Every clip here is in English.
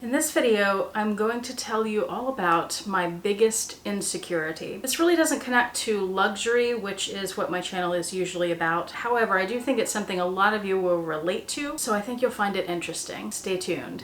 In this video, I'm going to tell you all about my biggest insecurity. This really doesn't connect to luxury, which is what my channel is usually about. However, I do think it's something a lot of you will relate to, so I think you'll find it interesting. Stay tuned.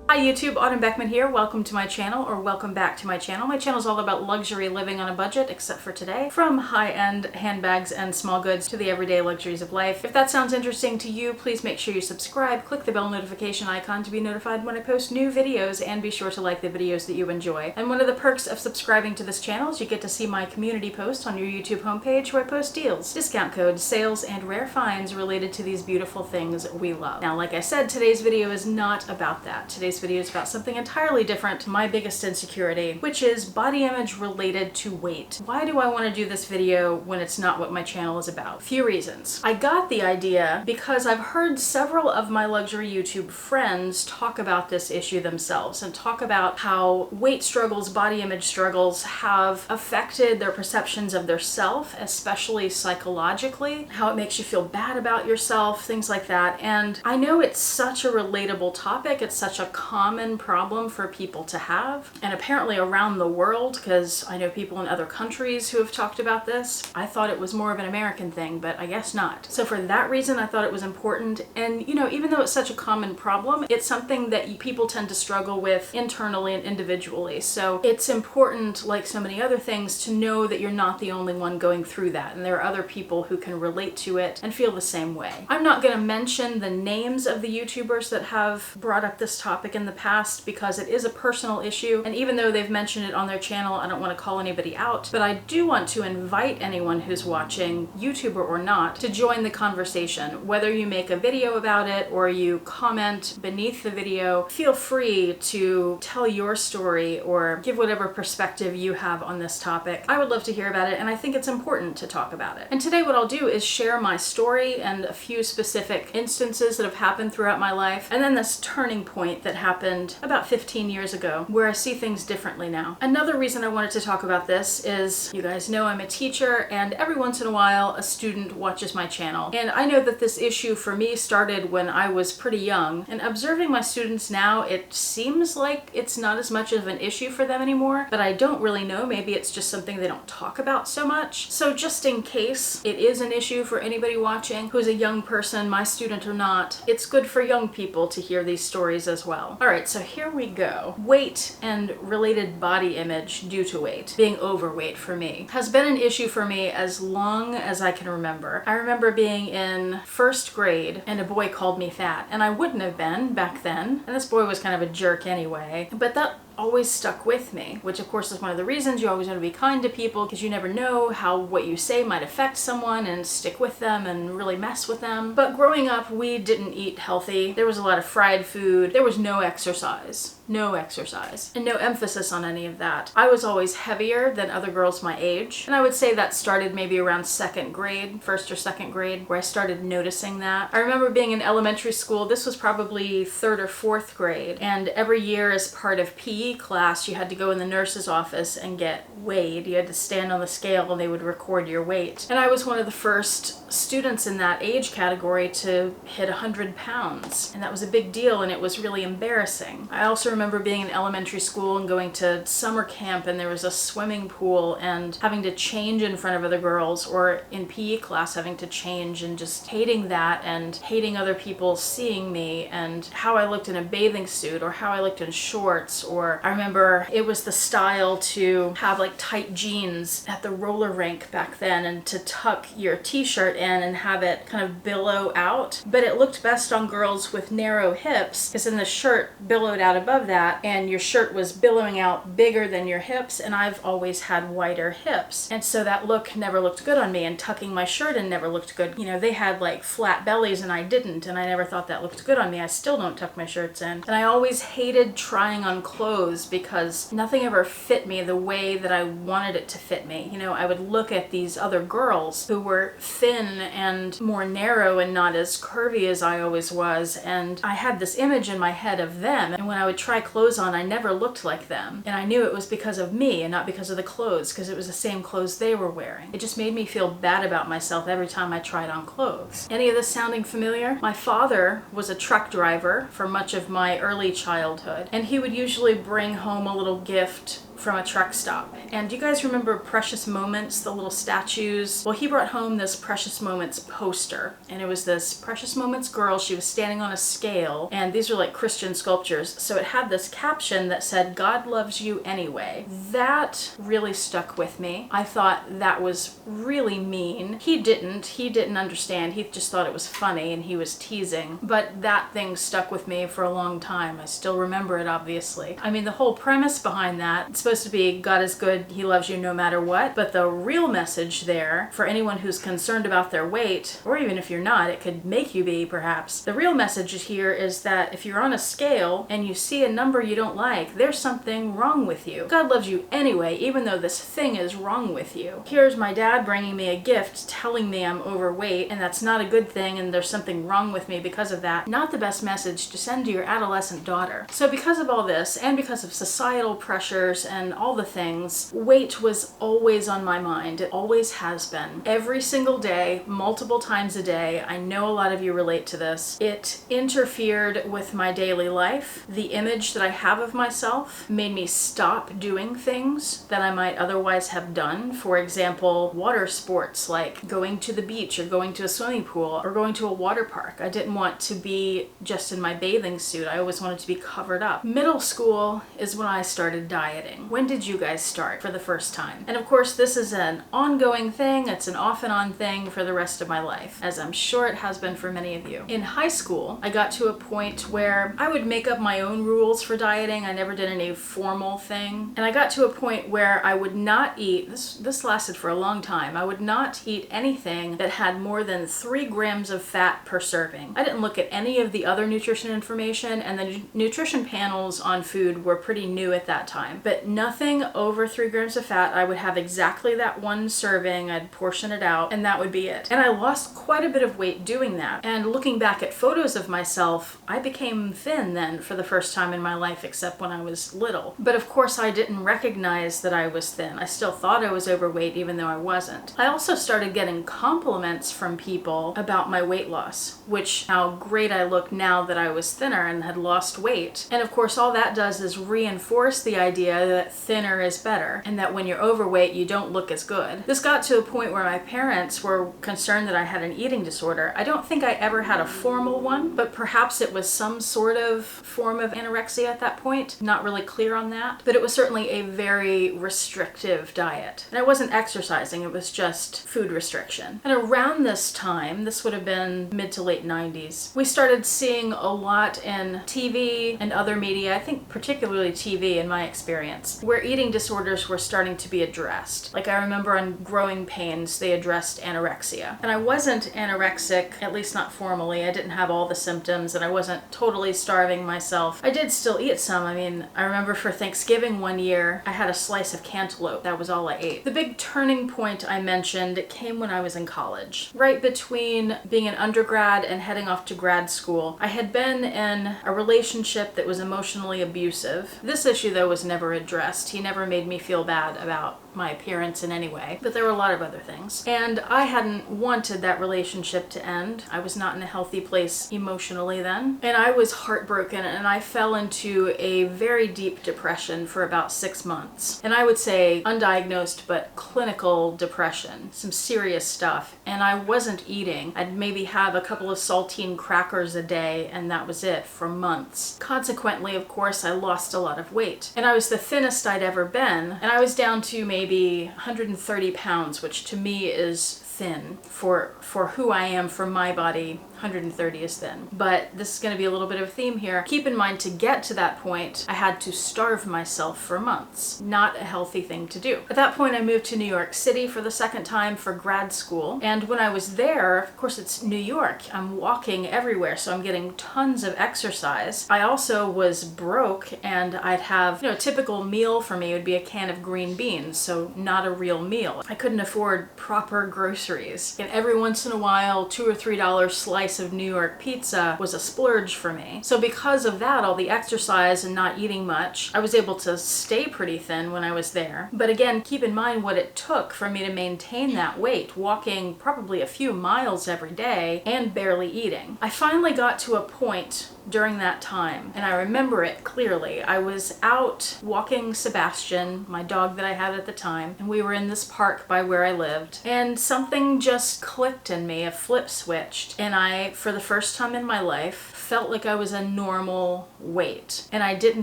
Hi YouTube, Autumn Beckman here. Welcome to my channel, or welcome back to my channel. My channel is all about luxury living on a budget, except for today. From high-end handbags and small goods to the everyday luxuries of life. If that sounds interesting to you, please make sure you subscribe, click the bell notification icon to be notified when I post new videos, and be sure to like the videos that you enjoy. And one of the perks of subscribing to this channel is you get to see my community posts on your YouTube homepage where I post deals, discount codes, sales, and rare finds related to these beautiful things we love. Now, like I said, today's video is not about that. Today's video is about something entirely different, my biggest insecurity, which is body image related to weight. Why do I want to do this video when it's not what my channel is about? A few reasons. I got the idea because I've heard several of my luxury YouTube friends talk about this issue themselves and talk about how weight struggles, body image struggles have affected their perceptions of their self, especially psychologically, how it makes you feel bad about yourself, things like that. And I know it's such a relatable topic, it's such a common problem for people to have, and apparently around the world, because I know people in other countries who have talked about this. I thought it was more of an American thing, but I guess not. So for that reason, I thought it was important. And you know, even though it's such a common problem, it's something that people tend to struggle with internally and individually. So it's important, like so many other things, to know that you're not the only one going through that, and there are other people who can relate to it and feel the same way. I'm not going to mention the names of the YouTubers that have brought up this topic in the past, because it is a personal issue, and even though they've mentioned it on their channel, I don't want to call anybody out, but I do want to invite anyone who's watching, YouTuber or not, to join the conversation. Whether you make a video about it or you comment beneath the video, feel free to tell your story or give whatever perspective you have on this topic. I would love to hear about it, and I think it's important to talk about it. And today what I'll do is share my story and a few specific instances that have happened throughout my life, and then this turning point that happened about 15 years ago where I see things differently now. Another reason I wanted to talk about this is, you guys know I'm a teacher, and every once in a while a student watches my channel. And I know that this issue for me started when I was pretty young, and observing my students now, it seems like it's not as much of an issue for them anymore, but I don't really know. Maybe it's just something they don't talk about so much. So just in case it is an issue for anybody watching who's a young person, my student or not, it's good for young people to hear these stories as well. Alright, so here we go. Weight and related body image due to weight, being overweight for me, has been an issue for me as long as I can remember. I remember being in first grade and a boy called me fat, and I wouldn't have been back then, and this boy was kind of a jerk anyway, but that always stuck with me, which of course is one of the reasons you always want to be kind to people, because you never know how what you say might affect someone and stick with them and really mess with them. But growing up, we didn't eat healthy. There was a lot of fried food. There was no exercise. No exercise. And no emphasis on any of that. I was always heavier than other girls my age. And I would say that started maybe around second grade, first or second grade, where I started noticing that. I remember being in elementary school. This was probably third or fourth grade. And every year as part of PE class, you had to go in the nurse's office and get weighed. You had to stand on the scale and they would record your weight. And I was one of the first students in that age category to hit 100 pounds. And that was a big deal, and it was really embarrassing. I also remember being in elementary school and going to summer camp, and there was a swimming pool, and having to change in front of other girls, or in PE class having to change, and just hating that and hating other people seeing me and how I looked in a bathing suit or how I looked in shorts. Or I remember it was the style to have like tight jeans at the roller rink back then, and to tuck your t-shirt in and have it kind of billow out, but it looked best on girls with narrow hips, because then the shirt billowed out above that and your shirt was billowing out bigger than your hips, and I've always had wider hips, and so that look never looked good on me, and tucking my shirt in never looked good. You know, they had like flat bellies and I didn't, and I never thought that looked good on me. I still don't tuck my shirts in. And I always hated trying on clothes because nothing ever fit me the way that I wanted it to fit me. You know, I would look at these other girls who were thin and more narrow and not as curvy as I always was, and I had this image in my head of them, and when I would try clothes on, I never looked like them. And I knew it was because of me and not because of the clothes, because it was the same clothes they were wearing. It just made me feel bad about myself every time I tried on clothes. Any of this sounding familiar? My father was a truck driver for much of my early childhood, and he would usually bring home a little gift from a truck stop. And do you guys remember Precious Moments, the little statues? Well, he brought home this Precious Moments poster, and it was this Precious Moments girl. She was standing on a scale, and these were like Christian sculptures. So it had this caption that said, "God loves you anyway." That really stuck with me. I thought that was really mean. He didn't understand. He just thought it was funny and he was teasing. But that thing stuck with me for a long time. I still remember it, obviously. I mean, the whole premise behind that, it's supposed to be God is good, he loves you no matter what, but the real message there, for anyone who's concerned about their weight, or even if you're not, it could make you be perhaps, the real message here is that if you're on a scale and you see a number you don't like, there's something wrong with you. God loves you anyway, even though this thing is wrong with you. Here's my dad bringing me a gift telling me I'm overweight, and that's not a good thing, and there's something wrong with me because of that. Not the best message to send to your adolescent daughter. So because of all this, and because of societal pressures and all the things, weight was always on my mind. It always has been. Every single day, multiple times a day. I know a lot of you relate to this. It interfered with my daily life. The image that I have of myself made me stop doing things that I might otherwise have done. For example, water sports like going to the beach or going to a swimming pool or going to a water park. I didn't want to be just in my bathing suit. I always wanted to be covered up. Middle school is when I started dieting. When did you guys start for the first time? And of course, this is an ongoing thing. It's an off and on thing for the rest of my life, as I'm sure it has been for many of you. In high school, I got to a point where I would make up my own rules for dieting. I never did any formal thing. And I got to a point where I would not eat, this lasted for a long time, I would not eat anything that had more than 3 grams of fat per serving. I didn't look at any of the other nutrition information, and the nutrition panels on food were pretty new at that time. But nothing over 3 grams of fat. I would have exactly that one serving. I'd portion it out, and that would be it. And I lost quite a bit of weight doing that. And looking back at photos of myself, I became thin then for the first time in my life, except when I was little. But of course, I didn't recognize that I was thin. I still thought I was overweight, even though I wasn't. I also started getting compliments from people about my weight loss, which how great I looked now that I was thinner and had lost weight. And of course, all that does is reinforce the idea that thinner is better, and that when you're overweight, you don't look as good. This got to a point where my parents were concerned that I had an eating disorder. I don't think I ever had a formal one, but perhaps it was some sort of form of anorexia at that point. Not really clear on that, but it was certainly a very restrictive diet. And I wasn't exercising, it was just food restriction. And around this time, this would have been mid to late 90s, we started seeing a lot in TV and other media, I think particularly TV in my experience, where eating disorders were starting to be addressed. Like I remember on Growing Pains, they addressed anorexia. And I wasn't anorexic, at least not formally. I didn't have all the symptoms, and I wasn't totally starving myself. I did still eat some. I mean, I remember for Thanksgiving one year, I had a slice of cantaloupe. That was all I ate. The big turning point I mentioned came when I was in college. Right between being an undergrad and heading off to grad school, I had been in a relationship that was emotionally abusive. This issue, though, was never addressed. He never made me feel bad about my appearance in any way, but there were a lot of other things. And I hadn't wanted that relationship to end. I was not in a healthy place emotionally then, and I was heartbroken, and I fell into a very deep depression for about 6 months. And I would say undiagnosed, but clinical depression, some serious stuff. And I wasn't eating. I'd maybe have a couple of saltine crackers a day, and that was it for months. Consequently, of course, I lost a lot of weight, and I was the thinnest I'd ever been, and I was down to maybe 130 pounds, which to me is thin for who I am, for my body. 130 is thin. But this is going to be a little bit of a theme here. Keep in mind, to get to that point, I had to starve myself for months. Not a healthy thing to do. At that point, I moved to New York City for the second time for grad school. And when I was there, of course, it's New York. I'm walking everywhere, so I'm getting tons of exercise. I also was broke, and I'd have, a typical meal for me would be a can of green beans, so not a real meal. I couldn't afford proper groceries. And every once in a while, $2 or $3 slice of New York pizza was a splurge for me. So because of that, all the exercise and not eating much, I was able to stay pretty thin when I was there. But again, keep in mind what it took for me to maintain that weight, walking probably a few miles every day and barely eating. I finally got to a point during that time, and I remember it clearly. I was out walking Sebastian, my dog that I had at the time, and we were in this park by where I lived, and something just clicked in me, a flip switched, and I, for the first time in my life, felt like I was a normal weight, and I didn't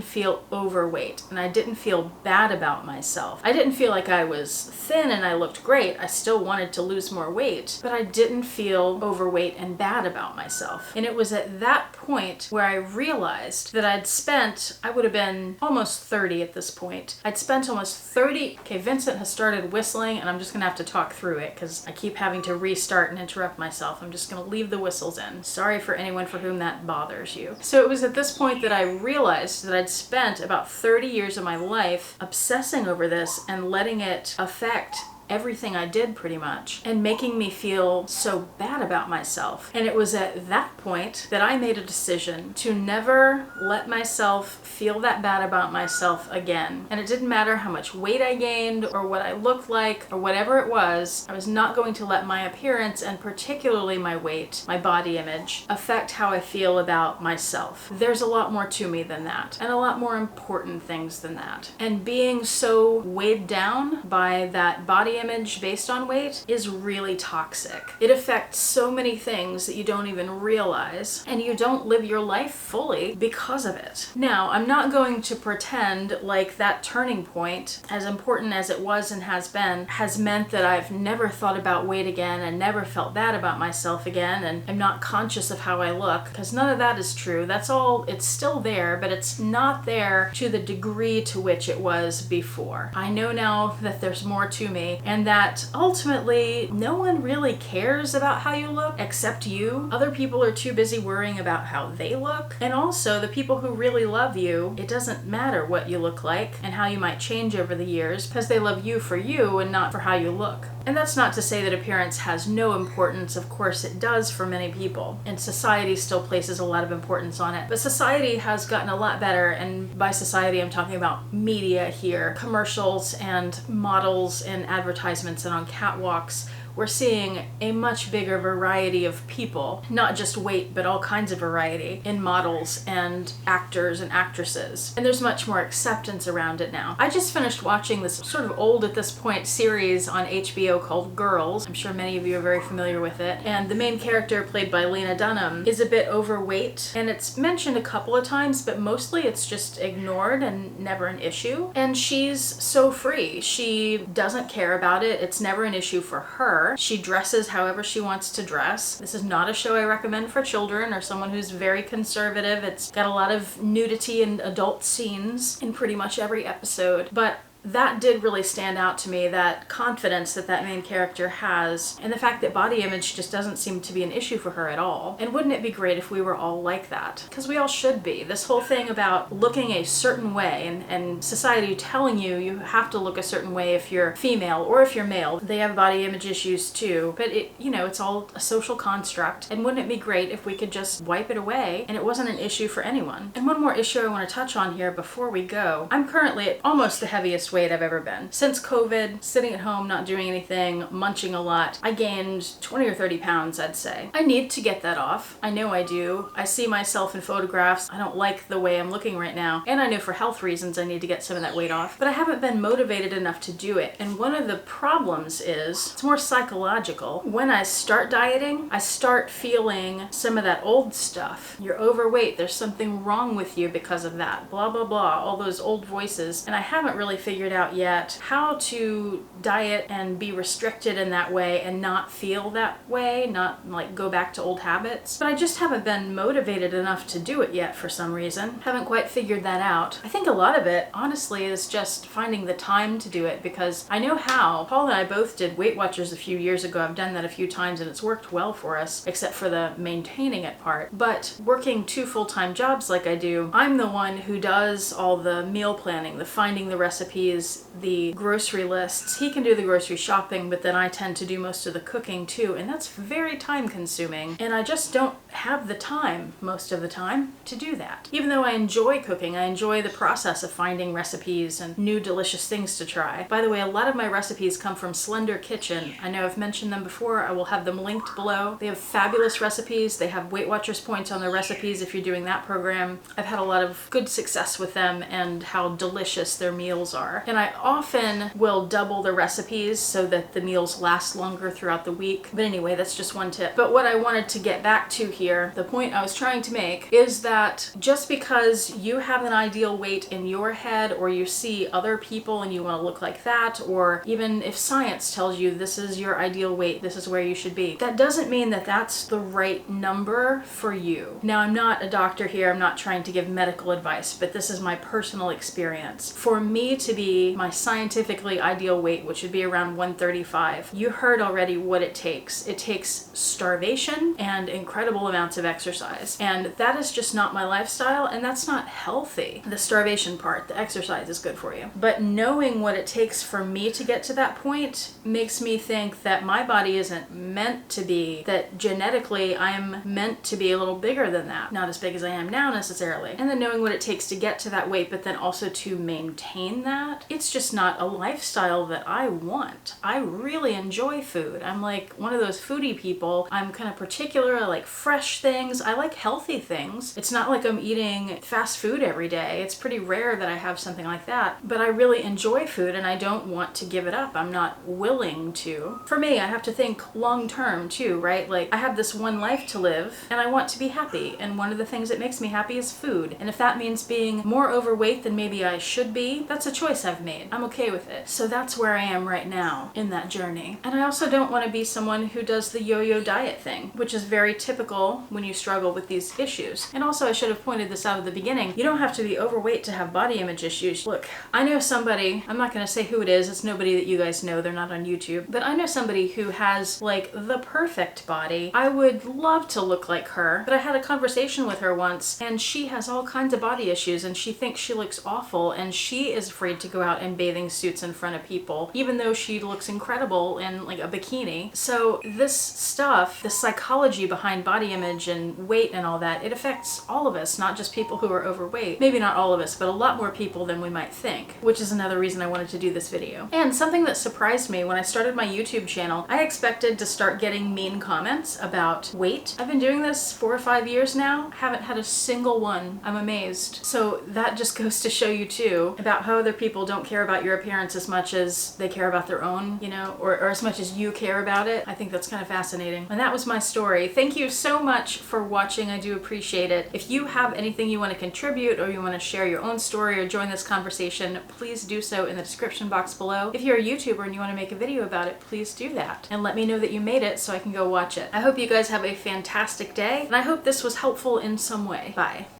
feel overweight, and I didn't feel bad about myself. I didn't feel like I was thin and I looked great. I still wanted to lose more weight, but I didn't feel overweight and bad about myself. And it was at that point where I realized that I'd spent, I would have been almost 30 at this point. I'd spent almost 30, okay, Vincent has started whistling, and I'm just gonna have to talk through it because I keep having to restart and interrupt myself. I'm just gonna leave the whistles in. Sorry for anyone for whom that bothers you. So it was at this point that I realized that I'd spent about 30 years of my life obsessing over this and letting it affect everything I did pretty much, and making me feel so bad about myself. And it was at that point that I made a decision to never let myself feel that bad about myself again. And it didn't matter how much weight I gained or what I looked like or whatever it was. I was not going to let my appearance, and particularly my weight, my body image, affect how I feel about myself. There's a lot more to me than that, and a lot more important things than that. And being so weighed down by that body image based on weight is really toxic. It affects so many things that you don't even realize, and you don't live your life fully because of it. Now, I'm not going to pretend like that turning point, as important as it was and has been, has meant that I've never thought about weight again and never felt bad about myself again, and I'm not conscious of how I look, because none of that is true. That's all, it's still there, but it's not there to the degree to which it was before. I know now that there's more to me, and that ultimately no one really cares about how you look except you. Other people are too busy worrying about how they look. And also, the people who really love you, it doesn't matter what you look like and how you might change over the years, because they love you for you and not for how you look. And that's not to say that appearance has no importance. Of course it does for many people, and society still places a lot of importance on it. But society has gotten a lot better, and by society I'm talking about media here, commercials and models and advertisements and on catwalks. We're seeing a much bigger variety of people, not just weight, but all kinds of variety in models and actors and actresses. And there's much more acceptance around it now. I just finished watching this sort of old at this point series on HBO called Girls. I'm sure many of you are very familiar with it. And the main character, played by Lena Dunham, is a bit overweight. And it's mentioned a couple of times, but mostly it's just ignored and never an issue. And she's so free. She doesn't care about it. It's never an issue for her. She dresses however she wants to dress. This is not a show I recommend for children or someone who's very conservative. It's got a lot of nudity and adult scenes in pretty much every episode, but that did really stand out to me, that confidence that that main character has, and the fact that body image just doesn't seem to be an issue for her at all. And wouldn't it be great if we were all like that? Because we all should be. This whole thing about looking a certain way and society telling you you have to look a certain way if you're female or if you're male. They have body image issues too, but it's all a social construct. And wouldn't it be great if we could just wipe it away and it wasn't an issue for anyone? And one more issue I want to touch on here before we go. I'm currently at almost the heaviest weight I've ever been. Since COVID, sitting at home, not doing anything, munching a lot, I gained 20 or 30 pounds, I'd say. I need to get that off. I know I do. I see myself in photographs. I don't like the way I'm looking right now. And I know for health reasons I need to get some of that weight off. But I haven't been motivated enough to do it. And one of the problems is, it's more psychological. When I start dieting, I start feeling some of that old stuff. You're overweight. There's something wrong with you because of that. Blah, blah, blah. All those old voices. And I haven't really figured figured out yet how to diet and be restricted in that way and not feel that way, not like go back to old habits. But I just haven't been motivated enough to do it yet for some reason. Haven't quite figured that out. I think a lot of it, honestly, is just finding the time to do it, because I know how. Paul and I both did Weight Watchers a few years ago. I've done that a few times and it's worked well for us, except for the maintaining it part. But working 2 full-time jobs like I do, I'm the one who does all the meal planning, the finding the recipes, the grocery lists. He can do the grocery shopping, but then I tend to do most of the cooking too, and that's very time consuming. And I just don't have the time most of the time to do that. Even though I enjoy cooking, I enjoy the process of finding recipes and new delicious things to try. By the way, a lot of my recipes come from Slender Kitchen. I know I've mentioned them before. I will have them linked below. They have fabulous recipes. They have Weight Watchers points on their recipes if you're doing that program. I've had a lot of good success with them and how delicious their meals are. And I often will double the recipes so that the meals last longer throughout the week. But anyway, that's just one tip. But what I wanted to get back to here, the point I was trying to make, is that just because you have an ideal weight in your head, or you see other people and you want to look like that, or even if science tells you this is your ideal weight, this is where you should be, that doesn't mean that that's the right number for you. Now, I'm not a doctor here. I'm not trying to give medical advice, but this is my personal experience. For me to be my scientifically ideal weight, which would be around 135, you heard already what it takes. It takes starvation and incredible amounts of exercise. And that is just not my lifestyle, and that's not healthy. The starvation part, the exercise is good for you. But knowing what it takes for me to get to that point makes me think that my body isn't meant to be, that genetically I'm meant to be a little bigger than that. Not as big as I am now necessarily. And then knowing what it takes to get to that weight, but then also to maintain that, it's just not a lifestyle that I want. I really enjoy food. I'm like one of those foodie people. I'm kind of particular. I like fresh things. I like healthy things. It's not like I'm eating fast food every day. It's pretty rare that I have something like that. But I really enjoy food and I don't want to give it up. I'm not willing to. For me, I have to think long term too, right? Like, I have this one life to live and I want to be happy. And one of the things that makes me happy is food. And if that means being more overweight than maybe I should be, that's a choice I've made. I'm okay with it. So that's where I am right now in that journey. And I also don't want to be someone who does the yo-yo diet thing, which is very typical when you struggle with these issues. And also, I should have pointed this out at the beginning. You don't have to be overweight to have body image issues. Look, I know somebody, I'm not going to say who it is. It's nobody that you guys know. They're not on YouTube. But I know somebody who has like the perfect body. I would love to look like her. But I had a conversation with her once and she has all kinds of body issues and she thinks she looks awful and she is afraid to go out in bathing suits in front of people, even though she looks incredible in like a bikini. So this stuff, the psychology behind body image and weight and all that, it affects all of us, not just people who are overweight. Maybe not all of us, but a lot more people than we might think, which is another reason I wanted to do this video. And something that surprised me when I started my YouTube channel, I expected to start getting mean comments about weight. I've been doing this 4 or 5 years now. Haven't had a single one. I'm amazed. So that just goes to show you too about how other people don't care about your appearance as much as they care about their own, you know, or as much as you care about it. I think that's kind of fascinating. And that was my story. Thank you so much for watching. I do appreciate it. If you have anything you want to contribute or you want to share your own story or join this conversation, please do so in the description box below. If you're a YouTuber and you want to make a video about it, please do that. And let me know that you made it so I can go watch it. I hope you guys have a fantastic day, and I hope this was helpful in some way. Bye.